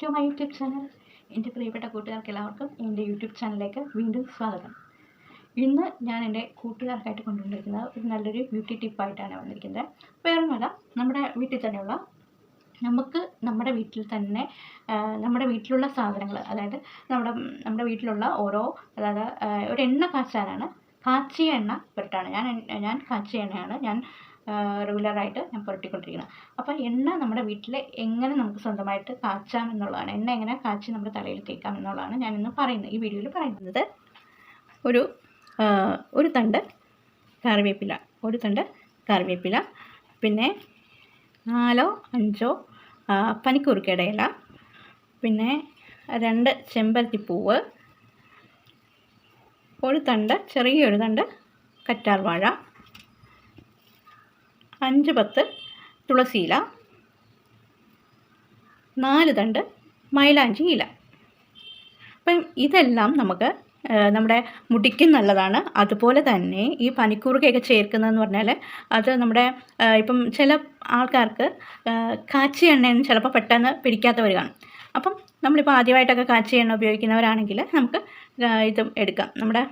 To my YouTube channel. എൻ്റെ പ്രിയപ്പെട്ട കൂട്ടുകാർക്ക് എല്ലാവർക്കും എൻ്റെ യൂട്യൂബ് ചാനലിലേക്ക് വീണ്ടും സ്വാഗതം. ഇന്ന് ഞാൻ എൻ്റെ കൂട്ടുകാർക്കായിട്ട് കൊണ്ടുവന്നിരിക്കുന്നത് ഒരു നല്ലൊരു ബ്യൂട്ടി ടിപ്പായിട്ടാണ് വന്നിരിക്കുന്നത്. വേറൊന്നുമല്ല, നമ്മുടെ വീട്ടിൽ തന്നെയുള്ള നമ്മുടെ വീട്ടിൽ തന്നെ നമ്മുടെ വീട്ടിലുള്ള സാധനങ്ങൾ, അതായത് നമ്മുടെ വീട്ടിലുള്ള അതായത് ഒരു എണ്ണ കാച്ചാനാണ്. കാച്ചിയ എണ്ണ പുരട്ടാണ് ഞാൻ കാച്ചിയ എണ്ണയാണ് ഞാൻ റെഗുലറായിട്ട് ഞാൻ പുരട്ടിക്കൊണ്ടിരിക്കുന്നത്. അപ്പോൾ എണ്ണ നമ്മുടെ വീട്ടിൽ എങ്ങനെ നമുക്ക് സ്വന്തമായിട്ട് കാച്ചാം എന്നുള്ളതാണ്, എണ്ണ എങ്ങനെ കാച്ചി നമ്മുടെ തലയിൽ തേക്കാം എന്നുള്ളതാണ് ഞാനിന്ന് പറയുന്നത്, ഈ വീഡിയോയിൽ പറയുന്നത്. ഒരു തണ്ട് കറിവേപ്പില, പിന്നെ 4 or 5 പനിക്കൂർക്കയുടെ ഇല, പിന്നെ 2 ചെമ്പരത്തിപ്പൂവ്, ചെറിയൊരു തണ്ട് കറ്റാർവാഴ, 5-10 തുളസിയില, 4 തണ്ട് മൈലാഞ്ചി ഇല. അപ്പം ഇതെല്ലാം നമുക്ക് നമ്മുടെ മുടിക്കും നല്ലതാണ്. അതുപോലെ തന്നെ ഈ പനിക്കൂർക്കയൊക്കെ ചേർക്കുന്നതെന്ന് പറഞ്ഞാൽ അത് നമ്മുടെ ഇപ്പം ചില ആൾക്കാർക്ക് കാച്ചിയ എണ്ണയൊന്നും ചിലപ്പോൾ പെട്ടെന്ന് പിടിക്കാത്തവർ കാണും. അപ്പം നമ്മളിപ്പോൾ ആദ്യമായിട്ടൊക്കെ കാച്ചിയ എണ്ണ ഉപയോഗിക്കുന്നവരാണെങ്കിൽ നമുക്ക് ഇതും എടുക്കാം, നമ്മുടെ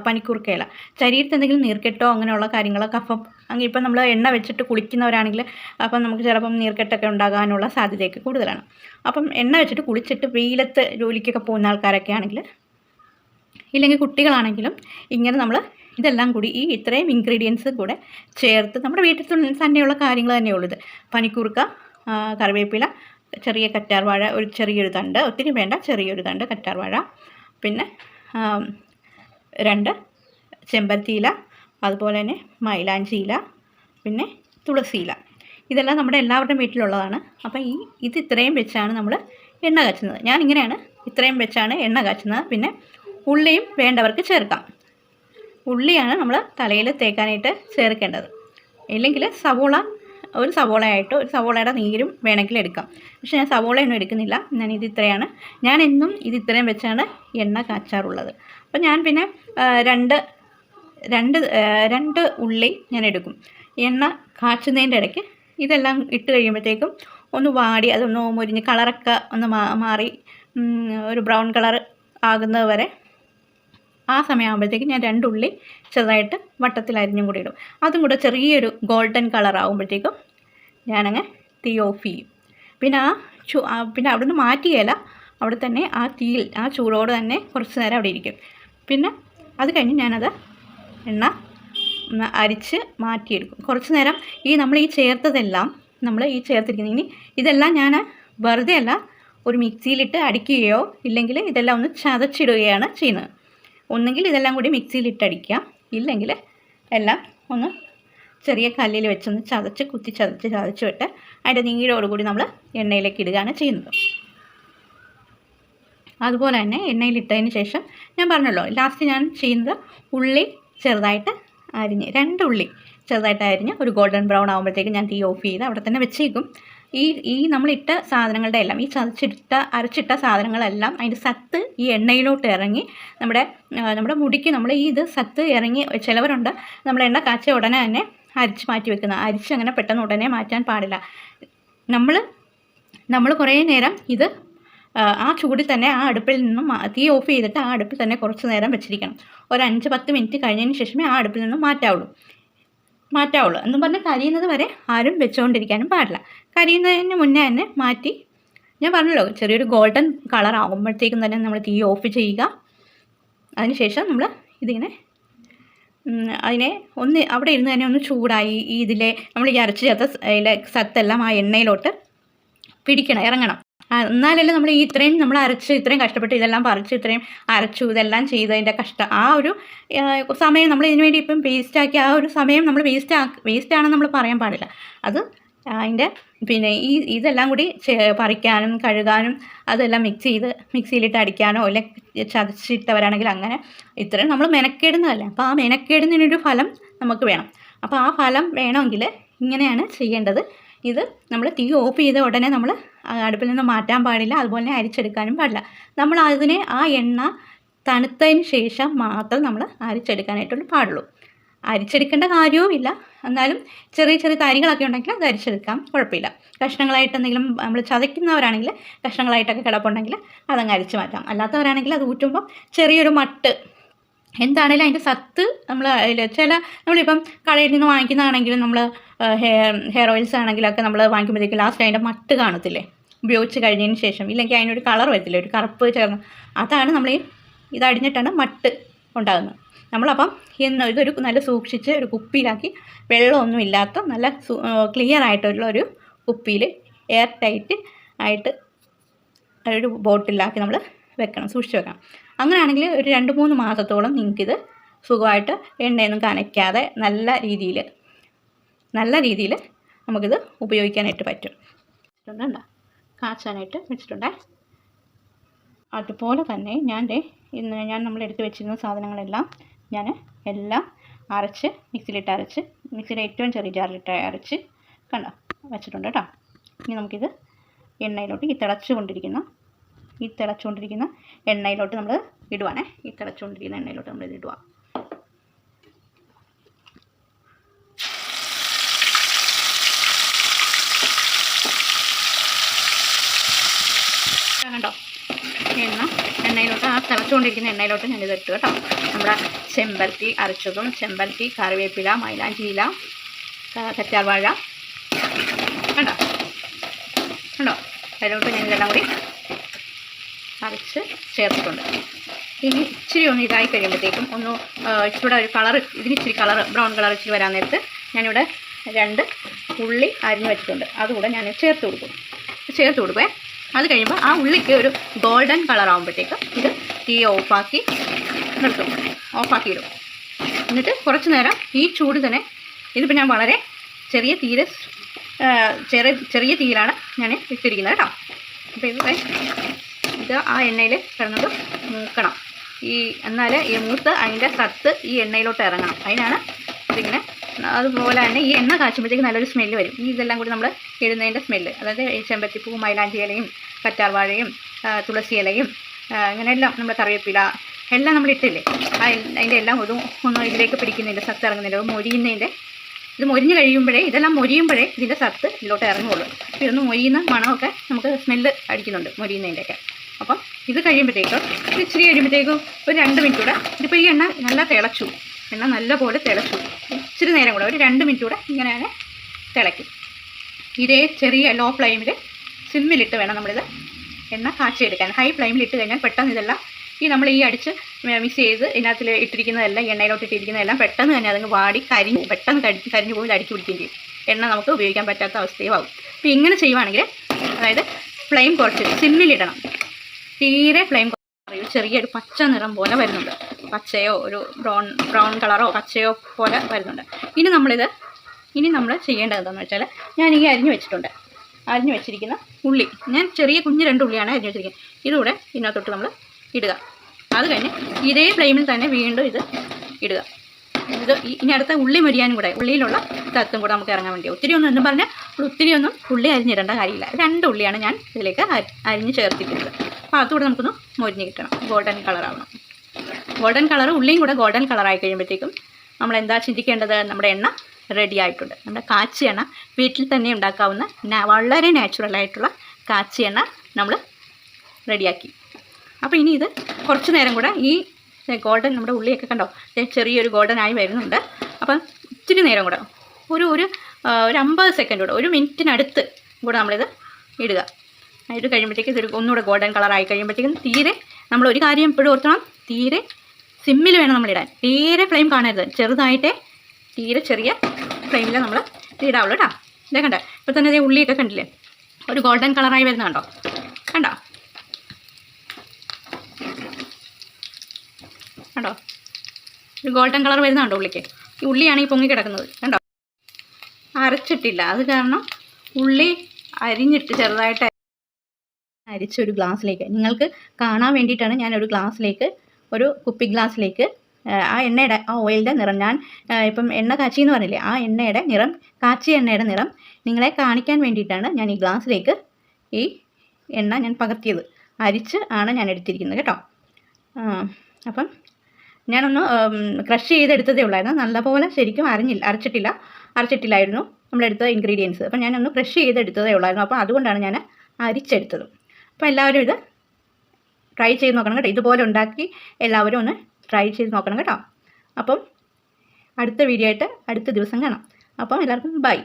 പനിക്കൂർക്ക ഇല. ശരീരത്തിൽ എന്തെങ്കിലും നീർക്കെട്ടോ അങ്ങനെയുള്ള കാര്യങ്ങൾ, കഫം, അങ്ങനെ ഇപ്പം നമ്മൾ എണ്ണ വെച്ചിട്ട് കുളിക്കുന്നവരാണെങ്കിൽ അപ്പം നമുക്ക് ചിലപ്പം നീർക്കെട്ടൊക്കെ ഉണ്ടാകാനുള്ള സാധ്യതയൊക്കെ കൂടുതലാണ്. അപ്പം എണ്ണ വെച്ചിട്ട് കുളിച്ചിട്ട് വെയിലത്ത് ജോലിക്കൊക്കെ പോകുന്ന ആൾക്കാരൊക്കെ ആണെങ്കിൽ, ഇല്ലെങ്കിൽ കുട്ടികളാണെങ്കിലും, ഇങ്ങനെ നമ്മൾ ഇതെല്ലാം കൂടി ഈ ഇത്രയും ഇൻഗ്രീഡിയൻസ് കൂടെ ചേർത്ത് നമ്മുടെ വീട്ടിൽ തന്നെയുള്ള കാര്യങ്ങൾ തന്നെയുള്ളൂ ഇത്. പനിക്കൂർക്ക, കറിവേപ്പില, ചെറിയ കറ്റാർവാഴ, ഒരു ചെറിയൊരു തണ്ട്, ഒത്തിരി വേണ്ട, ചെറിയൊരു തണ്ട് കറ്റാർവാഴ, പിന്നെ 2 ചെമ്പരത്തിയില, അതുപോലെ തന്നെ മൈലാഞ്ചി ഇല, പിന്നെ തുളസിയില. ഇതെല്ലാം നമ്മുടെ എല്ലാവരുടെയും വീട്ടിലുള്ളതാണ്. അപ്പം ഇത് ഇത്രയും വെച്ചാണ് നമ്മൾ എണ്ണ കാച്ചുന്നത്. ഞാനിങ്ങനെയാണ് ഇത്രയും വെച്ചാണ് എണ്ണ കാച്ചുന്നത്. പിന്നെ ഉള്ളിയും വേണ്ടവർക്ക് ചേർക്കാം. ഉള്ളിയാണ് നമ്മൾ തലയിൽ തേക്കാനായിട്ട് ചേർക്കേണ്ടത്. ഇല്ലെങ്കിൽ ഒരു സവോളയുടെ നീരും വേണമെങ്കിൽ എടുക്കാം. പക്ഷെ ഞാൻ സവോളയൊന്നും എടുക്കുന്നില്ല. ഞാൻ എന്നും ഇത് ഇത്രയും വെച്ചാണ് എണ്ണ കാച്ചാറുള്ളത്. അപ്പം ഞാൻ പിന്നെ രണ്ട് ഉള്ളി ഞാൻ എടുക്കും. എണ്ണ കാച്ചുന്നതിൻ്റെ ഇടയ്ക്ക് ഇതെല്ലാം ഇട്ട് കഴിയുമ്പോഴത്തേക്കും ഒന്ന് വാടി, അതൊന്ന് മുരിഞ്ഞ് കളറൊക്കെ ഒന്ന് മാറി ഒരു ബ്രൗൺ കളർ ആകുന്നത് വരെ, ആ സമയമാകുമ്പോഴത്തേക്കും ഞാൻ 2 ഉള്ളി ചെറുതായിട്ട് വട്ടത്തിൽ അരിഞ്ഞും കൂടി ഇടും. അതും കൂടെ ചെറിയൊരു ഗോൾഡൻ കളർ ആകുമ്പോഴത്തേക്കും ഞാനങ്ങ് തീ ഓഫ് ചെയ്യും. പിന്നെ അവിടെ നിന്ന് മാറ്റിയല്ല, അവിടെ തന്നെ ആ തീയിൽ, ആ ചൂടോട് തന്നെ കുറച്ച് നേരം അവിടെ ഇരിക്കും. പിന്നെ അത് കഴിഞ്ഞ് ഞാനത് എണ്ണ അരിച്ച് മാറ്റിയെടുക്കും. കുറച്ച് നേരം നമ്മൾ ഈ ചേർത്തിരിക്കുന്നത്, ഇനി ഇതെല്ലാം ഞാൻ വെറുതെ അല്ല, ഒരു മിക്സിയിലിട്ട് അടിക്കുകയോ ഇല്ലെങ്കിൽ ഇതെല്ലാം ഒന്ന് ചതച്ചിടുകയാണ് ചെയ്യുന്നത്. ഒന്നുകിൽ ഇതെല്ലാം കൂടി മിക്സിയിലിട്ട് അടിക്കാം, ഇല്ലെങ്കിൽ എല്ലാം ഒന്ന് ചെറിയ കല്ലിൽ വെച്ചൊന്ന് ചതച്ച് വിട്ട് അതിൻ്റെ നീരോടുകൂടി നമ്മൾ എണ്ണയിലേക്ക് ഇടുകയാണ് ചെയ്യുന്നത്. അതുപോലെ തന്നെ എണ്ണയിലിട്ടതിന് ശേഷം ഞാൻ പറഞ്ഞല്ലോ, ലാസ്റ്റ് ഞാൻ ചെയ്യുന്നത് ഉള്ളി ചെറുതായിട്ട് അരിഞ്ഞ്, 2 ഉള്ളി ചെറുതായിട്ട് അരിഞ്ഞ് ഒരു ഗോൾഡൻ ബ്രൗൺ ആകുമ്പോഴത്തേക്കും ഞാൻ തീ ഓഫ് ചെയ്ത് അവിടെ തന്നെ വെച്ചേക്കും. ഈ നമ്മളിട്ട സാധനങ്ങളുടെ എല്ലാം, ഈ അരച്ചിട്ട സാധനങ്ങളെല്ലാം അതിൻ്റെ സത്ത് ഈ എണ്ണയിലോട്ട് ഇറങ്ങി നമ്മുടെ മുടിക്ക് ഇത് സത്ത് ഇറങ്ങി. ചിലവരുണ്ട് നമ്മൾ എണ്ണ കാച്ചിയ ഉടനെ തന്നെ അരിച്ച് മാറ്റി വെക്കുന്ന, അങ്ങനെ പെട്ടെന്ന് ഉടനെ മാറ്റാൻ പാടില്ല. നമ്മൾ കുറേ നേരം ഇത് ആ ചൂടിൽ തന്നെ, ആ അടുപ്പിൽ നിന്നും തീ ഓഫ് ചെയ്തിട്ട് ആ അടുപ്പിൽ തന്നെ കുറച്ച് നേരം വെച്ചിരിക്കണം. ഒരു 5-10 മിനിറ്റ് കഴിഞ്ഞതിന് ശേഷമേ ആ അടുപ്പിൽ നിന്നും മാറ്റാവുള്ളൂ എന്നും പറഞ്ഞാൽ കരിയുന്നത് വരെ ആരും വെച്ചുകൊണ്ടിരിക്കാനും പാടില്ല. കരിയുന്നതിന് മുന്നേ തന്നെ മാറ്റി, ഞാൻ പറഞ്ഞല്ലോ, ചെറിയൊരു ഗോൾഡൻ കളർ ആകുമ്പോഴത്തേക്കും തന്നെ നമ്മൾ തീ ഓഫ് ചെയ്യുക. അതിനുശേഷം നമ്മൾ അതിനെ ഒന്ന് അവിടെ ഇരുന്ന് തന്നെ ഒന്ന് ചൂടായി, നമ്മൾ ഈ അരച്ച് ചേർത്ത സത്തെല്ലാം ആ എണ്ണയിലോട്ട് ഇറങ്ങണം. എന്നാലല്ലേ നമ്മൾ ഇത്രയും കഷ്ടപ്പെട്ട് ഇതെല്ലാം പറിച്ച് ഇത്രയും അരച്ചു ഇതെല്ലാം ചെയ്തതിൻ്റെ ആ ഒരു സമയം നമ്മൾ ഇതിനു വേണ്ടി ഇപ്പം വേസ്റ്റാക്കി, ആ ഒരു സമയം നമ്മൾ വേസ്റ്റാണെന്ന് നമ്മൾ പറയാൻ പാടില്ല. അത് അതിൻ്റെ പിന്നെ ഇതെല്ലാം കൂടി പറിക്കാനും കഴുകാനും അതെല്ലാം മിക്സിയിലിട്ട് അടിക്കാനോ ഇല്ല ചതച്ചിട്ടവരാണെങ്കിൽ അങ്ങനെ ഇത്രയും നമ്മൾ മെനക്കെടുന്നതല്ലേ. അപ്പോൾ ആ മെനക്കെടുന്നതിനൊരു ഫലം നമുക്ക് വേണം. അപ്പോൾ ആ ഫലം വേണമെങ്കിൽ ഇങ്ങനെയാണ് ചെയ്യേണ്ടത്. ഇത് നമ്മൾ തീ ഓഫ് ചെയ്ത ഉടനെ നമ്മൾ അടുപ്പിൽ നിന്ന് മാറ്റാൻ പാടില്ല, അതുപോലെ തന്നെ അരിച്ചെടുക്കാനും പാടില്ല. നമ്മൾ ആ എണ്ണ തണുത്തതിന് ശേഷം മാത്രം നമ്മൾ അരിച്ചെടുക്കാനായിട്ടുള്ള പാടുള്ളൂ. അരിച്ചെടുക്കേണ്ട കാര്യവുമില്ല. എന്നാലും ചെറിയ ചെറിയ തരികളൊക്കെ ഉണ്ടെങ്കിൽ അത് അരിച്ചെടുക്കാം, കുഴപ്പമില്ല. കഷ്ണങ്ങളായിട്ട് എന്തെങ്കിലും നമ്മൾ ചതയ്ക്കുന്നവരാണെങ്കിൽ കഷ്ണങ്ങളായിട്ടൊക്കെ കിടപ്പുണ്ടെങ്കിൽ അതങ്ങ് അരിച്ച് മാറ്റാം. അല്ലാത്തവരാണെങ്കിൽ അത് ഊറ്റുമ്പോൾ ചെറിയൊരു മട്ട് എന്താണേലും അതിൻ്റെ സത്ത് നമ്മൾ നമ്മളിപ്പം കടയിൽ നിന്ന് വാങ്ങിക്കുന്നതാണെങ്കിലും നമ്മൾ ഹെയർ ഓയിൽസ് ആണെങ്കിലൊക്കെ നമ്മൾ വാങ്ങിക്കുമ്പോഴത്തേക്ക് ലാസ്റ്റ് അതിൻ്റെ മട്ട് കാണത്തില്ലേ, ഉപയോഗിച്ച് കഴിഞ്ഞതിന് ശേഷം. ഇല്ലെങ്കിൽ അതിനൊരു കളർ വരത്തില്ലേ, ഒരു കറുപ്പ് ചേർന്ന്. അതാണ് നമ്മൾ ഇതടിഞ്ഞിട്ടാണ് മട്ട് ഉണ്ടാകുന്നത്. നമ്മളപ്പം ഇതൊരു നല്ല സൂക്ഷിച്ച് ഒരു കുപ്പിയിലാക്കി, വെള്ളമൊന്നും ഇല്ലാത്ത നല്ല ക്ലിയർ ആയിട്ടുള്ള ഒരു കുപ്പിയിൽ എയർ ടൈറ്റ് ആയിട്ട് ഒരു ബോട്ടിലാക്കി നമ്മൾ വെക്കണം, സൂക്ഷിച്ച് വെക്കണം. അങ്ങനെയാണെങ്കിൽ ഒരു 2-3 മാസത്തോളം നിങ്ങൾക്കിത് സുഖമായിട്ട് എണ്ണയൊന്നും കനയ്ക്കാതെ നല്ല രീതിയിൽ നമുക്കിത് ഉപയോഗിക്കാനായിട്ട് പറ്റും. കണ്ടോ, കാച്ചാനായിട്ട് വെച്ചിട്ടുണ്ടേ. അതുപോലെ തന്നെ ഞാൻ നമ്മളെടുത്ത് വെച്ചിരുന്ന സാധനങ്ങളെല്ലാം എല്ലാം അരച്ച് മിക്സിയുടെ ഏറ്റവും ചെറിയ ജാറിലിട്ട് അരച്ച് കണ്ടോ വെച്ചിട്ടുണ്ട് കേട്ടോ. ഇനി നമുക്കിത് എണ്ണയിലോട്ട് ഈ തിളച്ചുകൊണ്ടിരിക്കുന്ന എണ്ണയിലോട്ട് നമ്മൾ ഇടുവാണേ. ഈ തിളച്ചുകൊണ്ടിരിക്കുന്ന എണ്ണയിലോട്ട് നമ്മളിത് ഇടുക. കണ്ടോ, എണ്ണയിലോട്ട് ആ തിളച്ചുകൊണ്ടിരിക്കുന്ന എണ്ണയിലോട്ട് ഞാനിത് ഇട്ടു കേട്ടോ. നമ്മുടെ ചെമ്പരത്തി അരച്ചതും, ചെമ്പരത്തി, കറിവേപ്പില, മൈലാഞ്ചി ഇല, കറ്റാർവാഴ കണ്ടോ അതിലോട്ട് ഞാനിതെല്ലാം കൂടി അരച്ച് ചേർത്തിട്ടുണ്ട്. ഇനി ഇച്ചിരി ഒന്ന് ഇതായി കഴിയുമ്പോഴത്തേക്കും ഇച്ചിരി ഒരു കളർ, ഇതിനിച്ചിരി ബ്രൗൺ കളർ ഇച്ചിരി വരാൻ നേരത്ത് ഞാനിവിടെ 2 ഉള്ളി അരിഞ്ഞ് വെച്ചിട്ടുണ്ട്. അതുകൂടെ ഞാൻ ചേർത്ത് കൊടുക്കുമേ. അത് കഴിയുമ്പോൾ ആ ഉള്ളിക്ക് ഒരു ഗോൾഡൻ കളർ ആകുമ്പോഴത്തേക്ക് ഇത് തീ ഓഫാക്കിയിടും. എന്നിട്ട് കുറച്ച് നേരം ഈ ചൂട് തന്നെ, ഇതിപ്പോൾ ഞാൻ വളരെ ചെറിയ തീയിലാണ് ഞാൻ ഇട്ടിരിക്കുന്നത് കേട്ടോ. അപ്പോൾ ഇത് ആ എണ്ണയിൽ കിടന്നത് മൂക്കണം. എന്നാൽ ഈ മൂത്ത് അതിൻ്റെ സത്ത് ഈ എണ്ണയിലോട്ട് ഇറങ്ങണം. അതിനാണ് ഇതിങ്ങനെ. അതുപോലെ തന്നെ ഈ എണ്ണ കാച്ചുമ്പോഴത്തേക്ക് നല്ലൊരു സ്മെല്ല് വരും. ഇതെല്ലാം കൂടി നമ്മൾ ഇടുന്നതിൻ്റെ സ്മെല്ല്, അതായത് ചെമ്പരത്തിപ്പൂ, മൈലാഞ്ചി ഇലയും, കറ്റാർവാഴയും, തുളസി ഇലയും, അങ്ങനെയെല്ലാം നമ്മൾ കറിവേപ്പില എല്ലാം നമ്മൾ ഇട്ടില്ലേ, അതിൻ്റെ എല്ലാം ഒന്നും ഇതിലേക്ക് പിടിക്കുന്നതിൻ്റെ സത്ത് ഇറങ്ങുന്നില്ല. ഇത് മൊരിഞ്ഞ് കഴിയുമ്പോഴേ, ഇതെല്ലാം മൊരിയുമ്പോഴേ ഇതിൻ്റെ സത്ത് ഇതിലോട്ട് ഇറങ്ങുള്ളൂ. ഇതൊന്ന് മൊരിയുന്ന മണമൊക്കെ നമുക്ക് സ്മെല്ല് അടിക്കുന്നുണ്ട് മൊരിയുന്നതിൻ്റെയൊക്കെ. അപ്പം ഇത് കഴിയുമ്പോഴത്തേക്കും ഇച്ചിരി കഴിയുമ്പോഴത്തേക്കും ഒരു 2 മിനിറ്റ് കൂടെ, ഇതിപ്പോൾ ഈ എണ്ണ നല്ലപോലെ തിളച്ചു. ഇച്ചിരി നേരം കൂടെ ഒരു 2 മിനിറ്റ് കൂടെ ഇങ്ങനെ തിളയ്ക്കും. ഇതേ ചെറിയ ലോ ഫ്ലെയിമിൽ സിമ്മിലിട്ട് വേണം നമ്മളിത് എണ്ണ കാച്ചിയെടുക്കാൻ. ഹൈ ഫ്ലെയിമിലിട്ട് കഴിഞ്ഞാൽ പെട്ടെന്ന് ഇതെല്ലാം നമ്മൾ അടിച്ച് മിക്സ് ചെയ്ത് ഇതിനകത്തിൽ ഇട്ടിരിക്കുന്നതെല്ലാം, എണ്ണയിലോട്ട് ഇട്ടിരിക്കുന്നതെല്ലാം പെട്ടെന്ന് തന്നെ അതങ്ങ് വാടി പെട്ടെന്ന് കരിഞ്ഞു പോയി അടുക്കി പിടിക്കുകയും ചെയ്യും. എണ്ണ നമുക്ക് ഉപയോഗിക്കാൻ പറ്റാത്ത അവസ്ഥയും ആവും. അപ്പോൾ ഇങ്ങനെ ചെയ്യുവാണെങ്കിൽ, അതായത് ഫ്ലെയിം കുറച്ച് സിമ്മിലിടണം. തീരെ ഫ്ലെയിം ചെറിയൊരു പച്ച നിറം പോലെ വരുന്നുണ്ട്, പച്ചയോ ഒരു ബ്രൗൺ കളറോ പച്ചയോ പോലെ വരുന്നുണ്ട്. ഇനി നമ്മൾ ചെയ്യേണ്ടത് എന്താണെന്ന് വെച്ചാൽ, ഞാൻ അരിഞ്ഞു വെച്ചിരിക്കുന്ന ഉള്ളി, ഞാൻ ചെറിയ കുഞ്ഞ് 2 ഉള്ളിയാണ് അരിഞ്ഞു വെച്ചിരിക്കുന്നത്. ഇതുകൂടെ ഇതിനകത്തോട്ട് നമ്മൾ ഇടുക. അത് കഴിഞ്ഞ് ഇതേ ഫ്ലെയിമിൽ തന്നെ വീണ്ടും ഇത് ഇടുക. ഇനി അടുത്ത ഉള്ളി മൊരിയാനും കൂടെ, ഉള്ളിയിലുള്ള സത്തും കൂടെ നമുക്ക് ഇറങ്ങാൻ വേണ്ടി. ഒത്തിരി ഉള്ളി അരിഞ്ഞിടേണ്ട കാര്യമില്ല. 2 ഉള്ളിയാണ് ഞാൻ ഇതിലേക്ക് അരിഞ്ഞ് ചേർത്തിരിക്കുന്നത്. അപ്പോൾ അതുകൂടെ നമുക്കൊന്ന് മൊരിഞ്ഞ് കിട്ടണം, ഗോൾഡൻ കളറാവണം. ഗോൾഡൻ കളർ, ഉള്ളിയും കൂടെ ഗോൾഡൻ കളറായി കഴിയുമ്പോഴത്തേക്കും നമ്മൾ എന്താ ചിന്തിക്കേണ്ടത്, നമ്മുടെ എണ്ണ റെഡി ആയിട്ടുണ്ട്. നമ്മുടെ കാച്ചി എണ്ണ, വീട്ടിൽ തന്നെ ഉണ്ടാക്കാവുന്ന വളരെ നാച്ചുറലായിട്ടുള്ള കാച്ചി എണ്ണ നമ്മൾ റെഡിയാക്കി. അപ്പോൾ ഇനി ഇത് കുറച്ച് നേരം കൂടെ ഗോൾഡൻ, നമ്മുടെ ഉള്ളിയൊക്കെ കണ്ടോ ചെറിയൊരു ഗോൾഡൻ ആയി വരുന്നുണ്ട്. അപ്പം ഇത്തിരി നേരം കൂടെ ഒരു 50 സെക്കൻഡ് കൂടെ, 1 മിനിറ്റിനടുത്ത് കൂടെ നമ്മളിത് ഇടുക. ഇത് കഴിയുമ്പോഴത്തേക്ക് ഇതൊരു ഒന്നുകൂടെ ഗോൾഡൻ കളറായി കഴിയുമ്പോഴത്തേക്കും നമ്മളൊരു കാര്യം എപ്പോഴും ഓർക്കണം, തീരെ സിമ്മിൽ വേണം നമ്മളിടാൻ. തീരെ ഫ്ലെയിം കാണരുത്, ചെറുതായിട്ടേ തീരെ ചെറിയ ഫ്ലെയിമിൽ നമ്മൾ ഇടാവുള്ളൂ കേട്ടോ. ഇതേ കണ്ടോ, ഇപ്പോൾ തന്നെ ഇതേ ഉള്ളിയൊക്കെ കണ്ടില്ലേ, ഒരു ഗോൾഡൻ കളറായി വരുന്ന കണ്ടോ ഒരു ഗോൾഡൻ കളർ വരുന്നുണ്ടോ ഉള്ളിക്ക്. ഈ ഉള്ളിയാണ് ഈ പൊങ്ങി കിടക്കുന്നത് കണ്ടോ, അരച്ചിട്ടില്ല. അത് കാരണം ഉള്ളി അരിഞ്ഞിട്ട് ചെറുതായിട്ട് അരിച്ചൊരു ഗ്ലാസ്സിലേക്ക് നിങ്ങൾക്ക് കാണാൻ വേണ്ടിയിട്ടാണ് ഞാനൊരു ഗ്ലാസ്സിലേക്ക്, ഒരു കുപ്പി ഗ്ലാസ്സിലേക്ക് ആ എണ്ണയുടെ, ആ ഓയിലിൻ്റെ നിറം, ഞാൻ ഇപ്പം എണ്ണ കാച്ചി എന്ന് പറഞ്ഞില്ലേ, ആ എണ്ണയുടെ നിറം, കാച്ചിയ എണ്ണയുടെ നിറം നിങ്ങളെ കാണിക്കാൻ വേണ്ടിയിട്ടാണ് ഞാൻ ഈ ഗ്ലാസ്സിലേക്ക് ഈ എണ്ണ ഞാൻ പകർത്തിയത്. അരിച്ച് ആണ് ഞാൻ എടുത്തിരിക്കുന്നത് കേട്ടോ. അപ്പം ഞാനൊന്ന് ക്രഷ് ചെയ്തെടുത്തതേ ഉള്ളായിരുന്നു. നല്ലപോലെ ശരിക്കും അരച്ചിട്ടില്ലായിരുന്നു നമ്മളെടുത്ത ഇൻഗ്രീഡിയൻസ്. അപ്പോൾ ഞാനൊന്ന് ക്രഷ് ചെയ്തെടുത്തതേ ഉള്ളായിരുന്നു. അപ്പോൾ അതുകൊണ്ടാണ് ഞാൻ അരിച്ചെടുത്തത്. അപ്പോൾ എല്ലാവരും ഇത് ട്രൈ ചെയ്ത് നോക്കണം കേട്ടോ. ഇതുപോലെ ഉണ്ടാക്കി എല്ലാവരും ഒന്ന് ട്രൈ ചെയ്ത് നോക്കണം കേട്ടോ. അപ്പം അടുത്ത വീഡിയോ ആയിട്ട് അടുത്ത ദിവസം കാണാം. അപ്പം എല്ലാവർക്കും ബൈ.